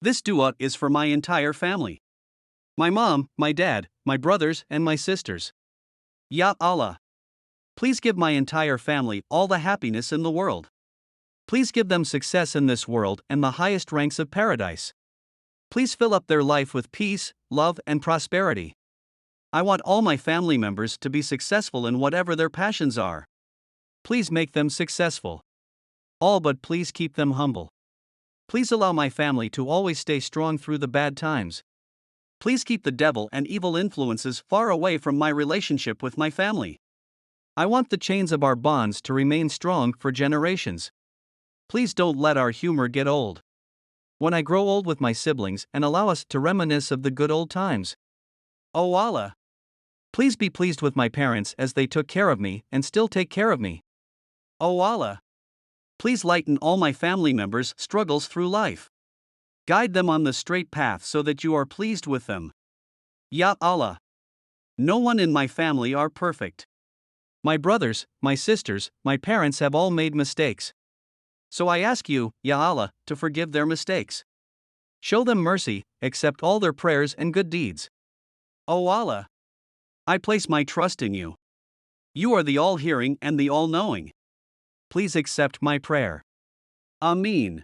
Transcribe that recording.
This dua is for my entire family. My mom, my dad, my brothers, and my sisters. Ya Allah. Please give my entire family all the happiness in the world. Please give them success in this world and the highest ranks of paradise. Please fill up their life with peace, love, and prosperity. I want all my family members to be successful in whatever their passions are. Please make them successful. All but please keep them humble. Please allow my family to always stay strong through the bad times. Please keep the devil and evil influences far away from my relationship with my family. I want the chains of our bonds to remain strong for generations. Please don't let our humor get old. When I grow old with my siblings and allow us to reminisce of the good old times. Oh Allah. Please be pleased with my parents as they took care of me and still take care of me. Oh Allah. Please lighten all my family members' struggles through life. Guide them on the straight path so that you are pleased with them. Ya Allah. No one in my family are perfect. My brothers, my sisters, my parents have all made mistakes. So I ask you, Ya Allah, to forgive their mistakes. Show them mercy, accept all their prayers and good deeds. O Allah. I place my trust in you. You are the all-hearing and the all-knowing. Please accept my prayer. Ameen.